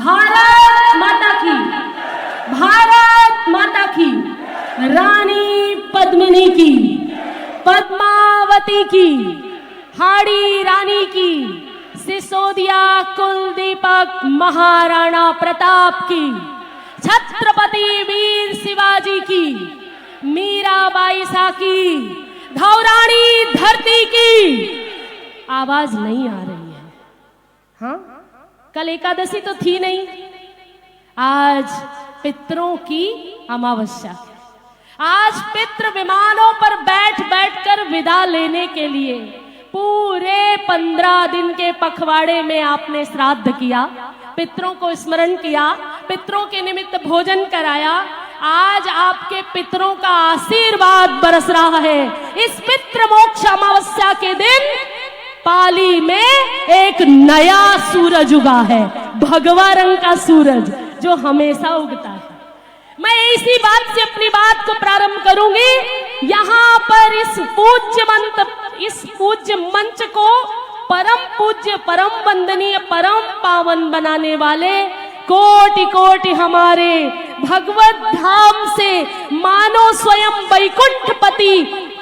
भारत माता की, भारत माता की, रानी पद्मिनी की, पद्मावती की, हाड़ी रानी की, सिसोदिया कुलदीपक महाराणा प्रताप की, छत्रपति वीर शिवाजी की, मीराबाई साकी, धौरानी धरती की आवाज नहीं आ रही है। हाँ, कल एकादशी तो थी नहीं, आज पितरों की अमावस्या है। आज पितृ विमानों पर बैठ बैठकर विदा लेने के लिए पूरे 15 दिन के पखवाड़े में आपने श्राद्ध किया, पितरों को स्मरण किया, पितरों के निमित्त भोजन कराया। आज आपके पितरों का आशीर्वाद बरस रहा है। इस पितृ मोक्ष अमावस्या के दिन पाली में एक नया सूरज उगा है, भगवा रंग का सूरज जो हमेशा उगता है। मैं इसी बात से अपनी बात को प्रारंभ करूंगी। यहाँ पर इस पूज्य मंच को परम पूज्य, परम वंदनीय, परम पावन बनाने वाले कोटि कोटि हमारे भगवत धाम से मानो स्वयं वैकुंठपति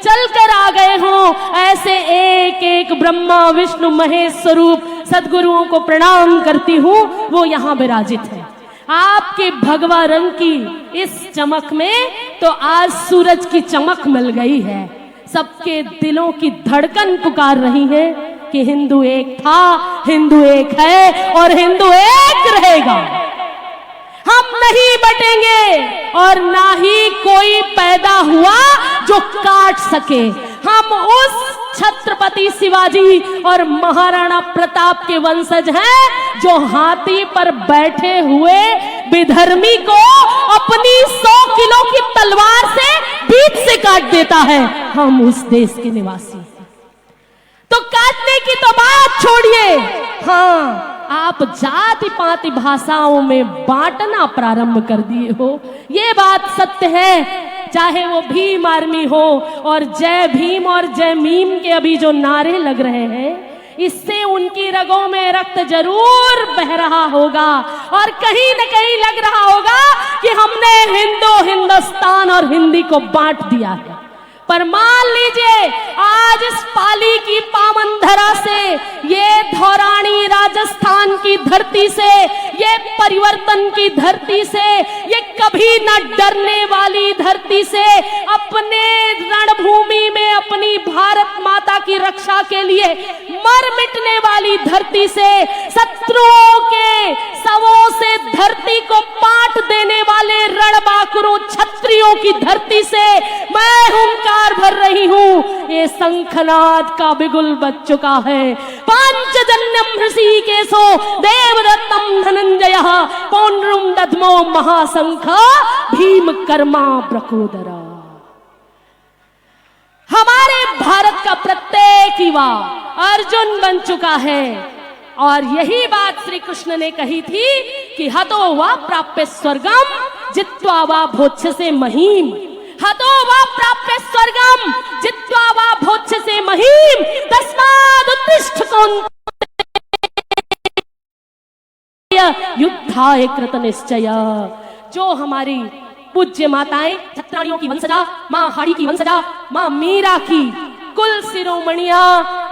चलकर आ गए हों, ऐसे एक एक ब्रह्मा विष्णु महेश स्वरूप सद्गुरुओं को प्रणाम करती हूँ। वो यहाँ विराजित है। आपके भगवा रंग की इस चमक में तो आज सूरज की चमक मिल गई है। सबके दिलों की धड़कन पुकार रही है कि हिंदू एक था, हिंदू एक है और हिंदू एक रहेगा। हम नहीं बटेंगे और ना ही कोई पैदा हुआ जो काट सके। हम उस छत्रपति शिवाजी और महाराणा प्रताप के वंशज हैं जो हाथी पर बैठे हुए विधर्मी को अपनी 100 किलो की तलवार से बीच से काट देता है। हम उस देश के निवासी हैं। तो काटने की तो बात छोड़िए, हाँ, आप जाति पाति भाषाओं में बांटना प्रारंभ कर दिए हो। ये बात सत्य है। चाहे वो भीम आर्मी हो और जय भीम और जय मीम के अभी जो नारे लग रहे हैं, इससे उनकी रगों में रक्त जरूर बह रहा होगा और कहीं न कहीं लग रहा होगा कि हमने हिंदुस्तान और हिंदी को बांट दिया है। पर मान लीजिए, आज इस पाली की पावन धरा से, ये धौरानी राजस्थान की धरती से, ये परिवर्तन की धरती से, ये कभी न डरने वाली धरती से, अपने रणभूमि में अपनी भारत माता की रक्षा के लिए मर मिटने वाली धरती से, शत्रुओं के शवों से धरती को पाट देने वाले रणबांकुरों क्षत्रियों की धरती से मैं हुंकार भर रही हूँ। ये शंखनाद का बिगुल बज चुका है। पांचजन्यम ऋषिकेशो देवदत्तम धनंजयः पौंड्रम दध्मो महाशंख भीम कर्मा ब्रकोदरा। हमारे भारत का प्रत्येक युवा अर्जुन बन चुका है और यही बात श्री कृष्ण ने कही थी कि हतो वा प्राप्य स्वर्गम जित्वा वा भोज्यसे महीम। हतो वा प्राप्य स्वर्गम जित्वा वा भोज्यसे महीम तस्माद् उत्तिष्ठ कौन्तेय युद्धाय कृत निश्चय। जो हमारी पूज्य माताएं, छत्राणियों की वंशजा, माँ हाड़ी की वंशजा, माँ मीरा की कुल शिरोमणिया,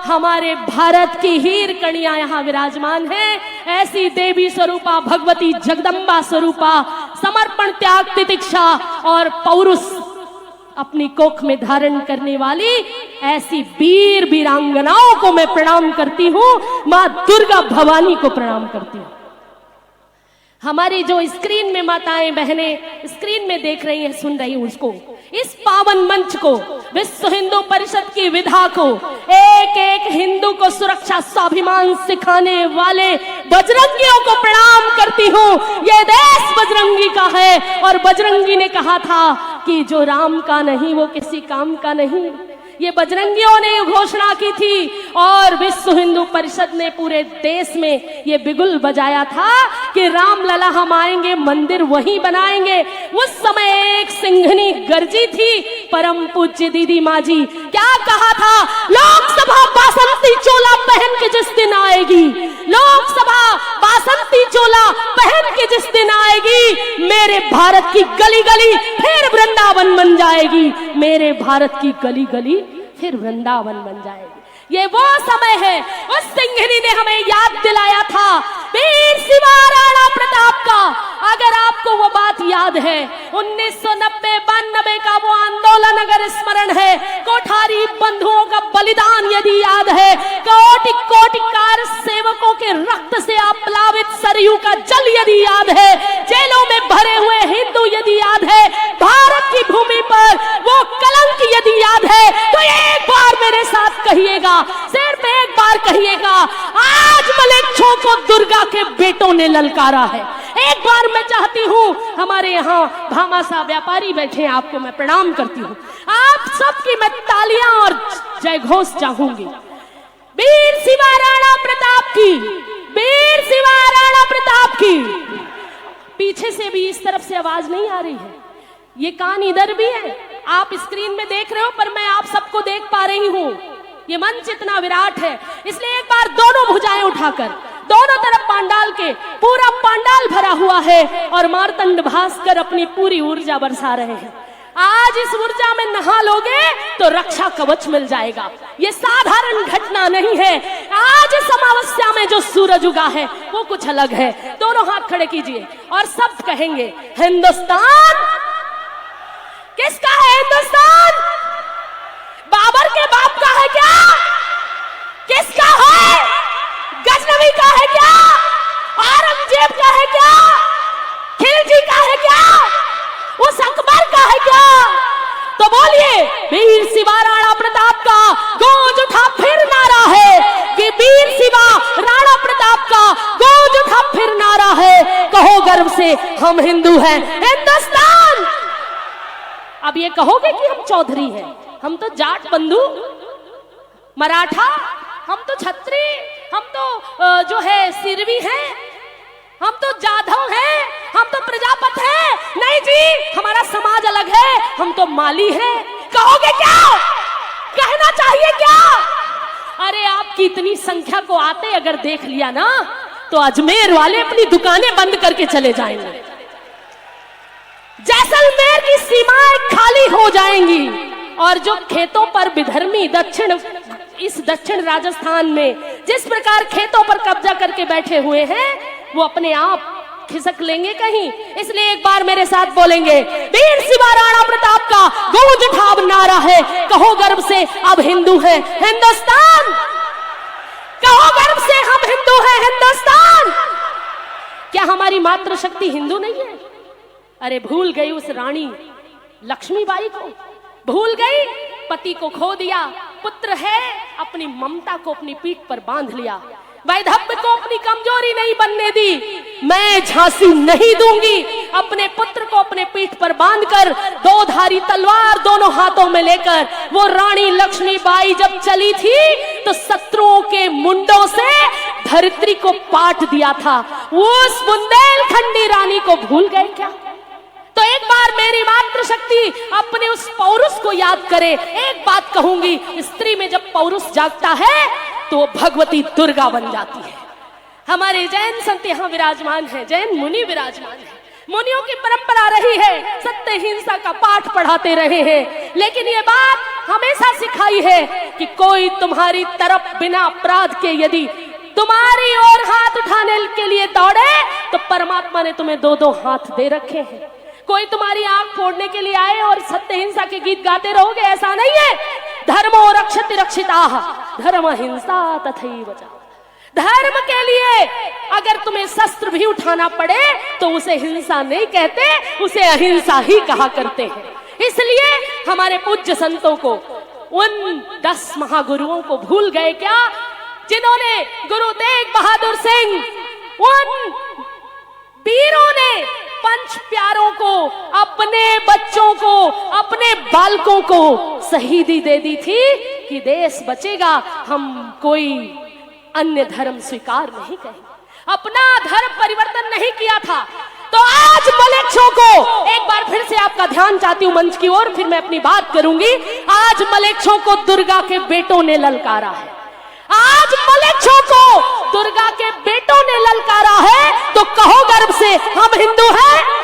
हमारे भारत की हीर कणिया यहाँ विराजमान है। ऐसी देवी स्वरूपा, भगवती जगदम्बा स्वरूपा, समर्पण, त्याग, तितिक्षा और पौरुष अपनी कोख में धारण करने वाली ऐसी वीर वीरांगनाओं को मैं प्रणाम करती हूँ। माँ दुर्गा भवानी को प्रणाम करती हूँ। हमारी जो स्क्रीन में माताएं बहनें स्क्रीन में देख रही हैं, सुन रही हैं, उसको, इस पावन मंच को, विश्व हिंदू परिषद की विधा को, एक एक हिंदू को सुरक्षा स्वाभिमान सिखाने वाले बजरंगियों को प्रणाम करती हूँ। ये देश बजरंगी का है और बजरंगी ने कहा था कि जो राम का नहीं वो किसी काम का नहीं। ये बजरंगियों ने घोषणा की थी और विश्व हिंदू परिषद ने पूरे देश में ये बिगुल बजाया था कि रामलला हम आएंगे, मंदिर वहीं बनाएंगे। उस समय एक सिंघनी गर्जी थी, परम पूज्य दीदी माँ जी। क्या कहा था? लोकसभा बासंती चोला पहन के जिस दिन आएगी, लोकसभा बासंती चोला पहन जिस दिन आएगी, मेरे भारत की गली गली फिर वृंदावन बन जाएगी, मेरे भारत की गली गली फिर वृंदावन बन जाएगी। ये वो समय है, उस सिंघनी ने हमें याद दिलाया था वीर शिवा राणा प्रताप का। अगर आपको वो बात याद है, 1990-92 का वो आंदोलन अगर स्मरण है, कोठारी बंधुओं का बलिदान यदि याद है, कोटि कोटि कार सेवकों के रक्त से आप्लावित सरयू का जल यदि याद है, जेलों में भरे हुए हिंदू यदि याद है, भारत की भूमि पर वो कलंक यदि याद है, तो एक बार मेरे साथ कहिएगा, सिर्फ एक बार कहिएगा, आज मलेच्छों को दुर्गा के बेटों ने ललकारा है। एक बार मैं चाहती हूँ, हमारे यहाँ भामाशाह व्यापारी बैठे हैं, आपको मैं प्रणाम करती हूँ, आप सबकी मैं तालियां और जय घोष चाहूंगी। वीर शिवा राणा प्रताप की, वीर शिवा राणा प्रताप की। पीछे से भी इस तरफ से आवाज नहीं आ रही है, ये कान इधर भी है, आप स्क्रीन में देख रहे हो पर मैं आप सबको देख पा रही हूँ। ये मंच इतना विराट है, इसलिए एक बार दोनों भुजाएं उठाकर, दोनों तरफ पांडाल के, पूरा पांडाल भरा हुआ है और मार्तंड भास्कर अपनी पूरी ऊर्जा बरसा रहे हैं। आज इस ऊर्जा में नहा लोगे तो रक्षा कवच मिल जाएगा। ये साधारण घटना नहीं है। आज इस अमावस्या में जो सूरज उगा है वो कुछ अलग है। दोनों हाथ खड़े कीजिए और सब कहेंगे, हिंदुस्तान किसका है? हिंदुस्तान बाबर के बाप का है क्या? किसका है? गजनवी का है क्या? औरंगजेब का है क्या? खिलजी का है क्या? उस अकबर का है क्या? तो बोलिए, वीर शिवा राणा प्रताप का गूंज उठा फिर नारा है कि वीर शिवा राणा प्रताप का गूंज उठा फिर नारा है, कहो गर्व से हम हिंदू हैं, हिंदुस्तान। अब ये कहोगे कि हम चौधरी हैं, हम तो जाट बंधु, मराठा, हम तो छत्री, हम तो जो है सिरवी हैं, हम तो जाधव हैं, हम तो प्रजापत हैं। नहीं जी, हमारा समाज अलग है, हम तो माली हैं। कहोगे क्या? कहना चाहिए क्या? अरे आपकी इतनी संख्या को आते अगर देख लिया ना, तो अजमेर वाले अपनी दुकानें बंद करके चले जाएंगे, जैसलमेर की सीमाएं खाली हो जाएंगी, और जो खेतों पर विधर्मी दक्षिण राजस्थान में जिस प्रकार खेतों पर कब्जा करके बैठे हुए हैं, वो अपने आप खिसक लेंगे कहीं। इसलिए एक बार मेरे साथ बोलेंगे, वीर शिवा राणा प्रताप का गूंज उठा नारा है, कहो गर्व से अब हिंदू है, हिंदुस्तान। कहो गर्व से हम हिंदू हैं, हिंदुस्तान। क्या हमारी मातृशक्ति हिंदू नहीं है? अरे भूल गई उस रानी लक्ष्मीबाई को, भूल गई, पति को खो दिया, पुत्र है, अपनी ममता को अपनी पीठ पर बांध लिया, वैधव्य को अपनी कमजोरी नहीं बनने दी। मैं झांसी नहीं दूंगी, अपने पुत्र को अपने पीठ पर बांधकर, दो धारी तलवार दोनों हाथों में लेकर वो रानी लक्ष्मीबाई जब चली थी तो शत्रुओं के मुंडों से धरित्री को पाट दिया था। वो उस बुंदेलखंडी रानी को भूल गए क्या? तो एक बार मेरी मातृशक्ति अपने उस पौरुष को याद करे। एक बात कहूंगी, स्त्री में जब पौरुष जागता है तो वो भगवती दुर्गा बन जाती है। हमारे जैन संत यहाँ विराजमान है, जैन मुनि विराजमान है, मुनियों की परंपरा रही है, सत्य हिंसा का पाठ पढ़ाते रहे हैं, लेकिन ये बात हमेशा सिखाई है कि कोई तुम्हारी तरफ बिना अपराध के यदि तुम्हारी ओर हाथ उठाने के लिए दौड़े तो परमात्मा ने तुम्हें दो दो हाथ दे रखे हैं। कोई तुम्हारी आंख फोड़ने के लिए आए और सत्य हिंसा के गीत गाते रहोगे, ऐसा नहीं है। धर्मो रक्षति रक्षिताः, धर्म हिंसा तथैव च। धर्म के लिए अगर तुम्हें शस्त्र भी उठाना पड़े तो उसे हिंसा नहीं कहते, उसे अहिंसा ही कहा करते हैं। इसलिए हमारे पूज्य संतों को, उन 10 महागुरुओं को भूल गए क्या, जिन्होंने गुरु तेग बहादुर सिंह, उन वीरों ने पंच प्यारों को, अपने बच्चों को, अपने बालकों को शहीदी दे दी थी कि देश बचेगा, हम कोई अन्य धर्म स्वीकार नहीं करेंगे, अपना धर्म परिवर्तन नहीं किया था। तो आज मलेच्छों को, एक बार फिर से आपका ध्यान चाहती हूँ मंच की ओर, फिर मैं अपनी बात करूंगी। आज मलेच्छों को दुर्गा के बेटों ने ललकारा है। आज मलेच्छों को दुर्गा के बेटों ने ललकारा है, तो कहो गर्व से हम हिंदू हैं।